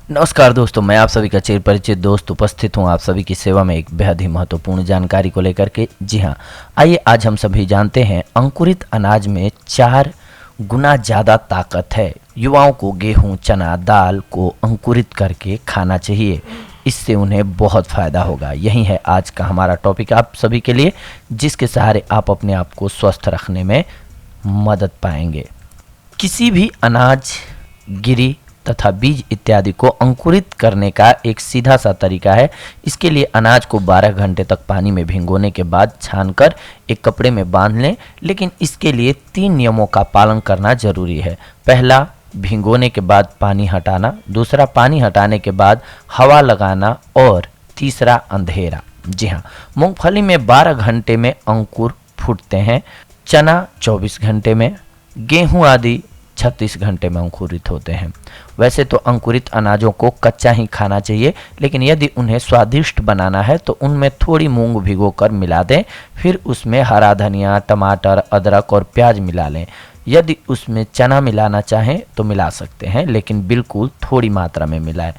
नमस्कार दोस्तों, मैं आप सभी का चिर परिचित दोस्त उपस्थित हूं आप सभी की सेवा में एक बेहद ही महत्वपूर्ण जानकारी को लेकर के। जी हां, आइए आज हम सभी जानते हैं अंकुरित अनाज में 4 गुना ज़्यादा ताकत है। युवाओं को गेहूं, चना, दाल को अंकुरित करके खाना चाहिए, इससे उन्हें बहुत फ़ायदा होगा। यही है आज का हमारा टॉपिक आप सभी के लिए, जिसके सहारे आप अपने आप को स्वस्थ रखने में मदद पाएंगे। किसी भी अनाज, गिरी तथा बीज इत्यादि को अंकुरित करने का एक सीधा सा तरीका है। इसके लिए अनाज को 12 घंटे तक पानी में भिगोने के बाद छानकर एक कपड़े में बांध लें, लेकिन इसके लिए 3 नियमों का पालन करना जरूरी है। पहला, भिगोने के बाद पानी हटाना। दूसरा, पानी हटाने के बाद हवा लगाना। और तीसरा, अंधेरा। जी हाँ, मूंगफली में 12 घंटे में अंकुर फूटते हैं, चना 24 घंटे में, गेहूं आदि 36 घंटे में अंकुरित होते हैं। वैसे तो अंकुरित अनाजों को कच्चा ही खाना चाहिए, लेकिन यदि उन्हें स्वादिष्ट बनाना है तो उनमें थोड़ी मूंग भिगोकर मिला दें, फिर उसमें हरा धनिया, टमाटर, अदरक और प्याज मिला लें। यदि उसमें चना मिलाना चाहें तो मिला सकते हैं, लेकिन बिल्कुल थोड़ी मात्रा में मिलाएं।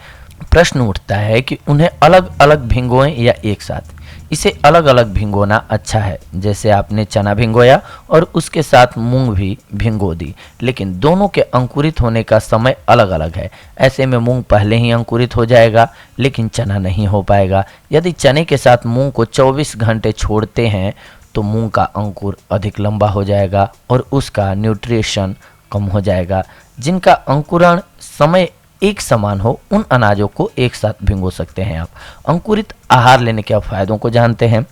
प्रश्न उठता है कि उन्हें अलग अलग भिगोएं या एक साथ। इसे अलग अलग भिगोना अच्छा है। जैसे आपने चना भिगोया और उसके साथ मूंग भी भिगो दी, लेकिन दोनों के अंकुरित होने का समय अलग अलग है। ऐसे में मूंग पहले ही अंकुरित हो जाएगा, लेकिन चना नहीं हो पाएगा। यदि चने के साथ मूंग को 24 घंटे छोड़ते हैं तो मूंग का अंकुर अधिक लंबा हो जाएगा और उसका न्यूट्रिशन कम हो जाएगा। जिनका अंकुरण समय एक समान हो, उन अनाजों को एक साथ भिगो सकते हैं आप। अंकुरित आहार लेने के फायदों को जानते हैं।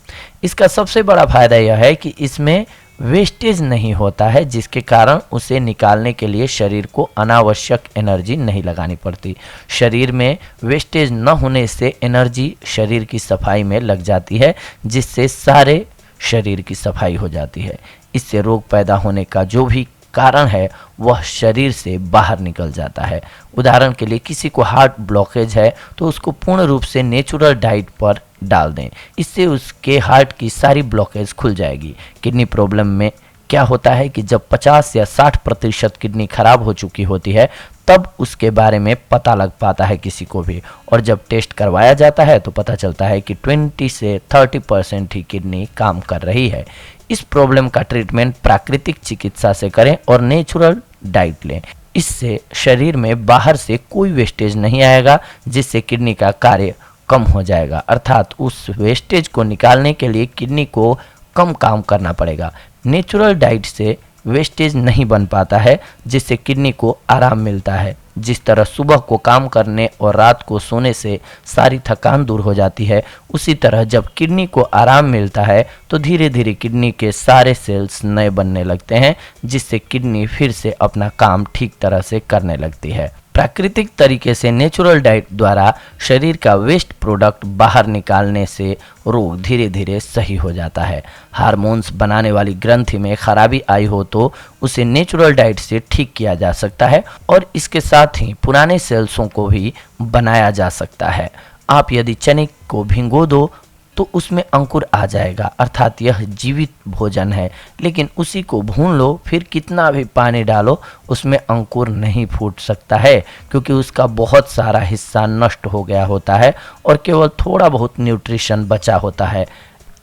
इसका सबसे बड़ा फायदा यह है कि इसमें वेस्टेज नहीं होता है, जिसके कारण उसे निकालने के लिए शरीर को अनावश्यक एनर्जी नहीं लगानी पड़ती। शरीर में वेस्टेज न होने से एनर्जी शरीर की सफाई में लग जाती है, जिससे सारे शरीर की सफाई हो जाती है। इससे रोग पैदा होने का जो भी कारण है वह शरीर से बाहर निकल जाता है। उदाहरण के लिए किसी को हार्ट ब्लॉकेज है तो उसको पूर्ण रूप से नेचुरल डाइट पर डाल दें, इससे उसके हार्ट की सारी ब्लॉकेज खुल जाएगी। किडनी प्रॉब्लम में क्या होता है कि जब 50 या 60% किडनी खराब हो चुकी होती है, तब उसके बारे में पता लग पाता है किसी को भी, और जब टेस्ट करवाया जाता है तो पता चलता है कि 20 से 30% ही किडनी काम कर रही है। इस प्रॉब्लम का ट्रीटमेंट प्राकृतिक चिकित्सा से करें और नेचुरल डाइट लें। इससे शरीर में बाहर से कोई वेस्टेज नहीं आएगा, जिससे किडनी का कार्य कम हो जाएगा। अर्थात उस वेस्टेज को निकालने के लिए किडनी को कम काम करना पड़ेगा। नेचुरल डाइट से वेस्टेज नहीं बन पाता है, जिससे किडनी को आराम मिलता है। जिस तरह सुबह को काम करने और रात को सोने से सारी थकान दूर हो जाती है, उसी तरह जब किडनी को आराम मिलता है तो धीरे धीरे किडनी के सारे सेल्स नए बनने लगते हैं, जिससे किडनी फिर से अपना काम ठीक तरह से करने लगती है। प्राकृतिक तरीके से नेचुरल डाइट द्वारा शरीर का वेस्ट प्रोडक्ट बाहर निकालने से रोग धीरे धीरे सही हो जाता है। हार्मोन्स बनाने वाली ग्रंथि में खराबी आई हो तो उसे नेचुरल डाइट से ठीक किया जा सकता है, और इसके साथ ही पुराने सेल्सों को भी बनाया जा सकता है। आप यदि चने को भिगो दो तो उसमें अंकुर आ जाएगा, अर्थात यह जीवित भोजन है। लेकिन उसी को भून लो, फिर कितना भी पानी डालो, उसमें अंकुर नहीं फूट सकता है, क्योंकि उसका बहुत सारा हिस्सा नष्ट हो गया होता है और केवल थोड़ा बहुत न्यूट्रिशन बचा होता है।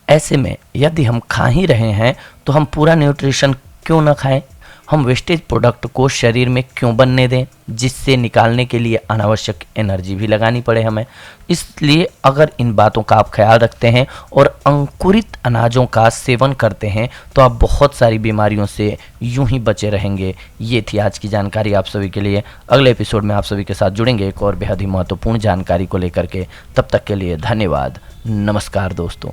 ऐसे में यदि हम खा ही रहे हैं तो हम पूरा न्यूट्रिशन क्यों न खाएं? हम वेस्टेज प्रोडक्ट को शरीर में क्यों बनने दें, जिससे निकालने के लिए अनावश्यक एनर्जी भी लगानी पड़े हमें। इसलिए अगर इन बातों का आप ख्याल रखते हैं और अंकुरित अनाजों का सेवन करते हैं तो आप बहुत सारी बीमारियों से यूं ही बचे रहेंगे। ये थी आज की जानकारी आप सभी के लिए। अगले एपिसोड में आप सभी के साथ जुड़ेंगे एक और बेहद ही महत्वपूर्ण जानकारी को लेकर के। तब तक के लिए धन्यवाद। नमस्कार दोस्तों।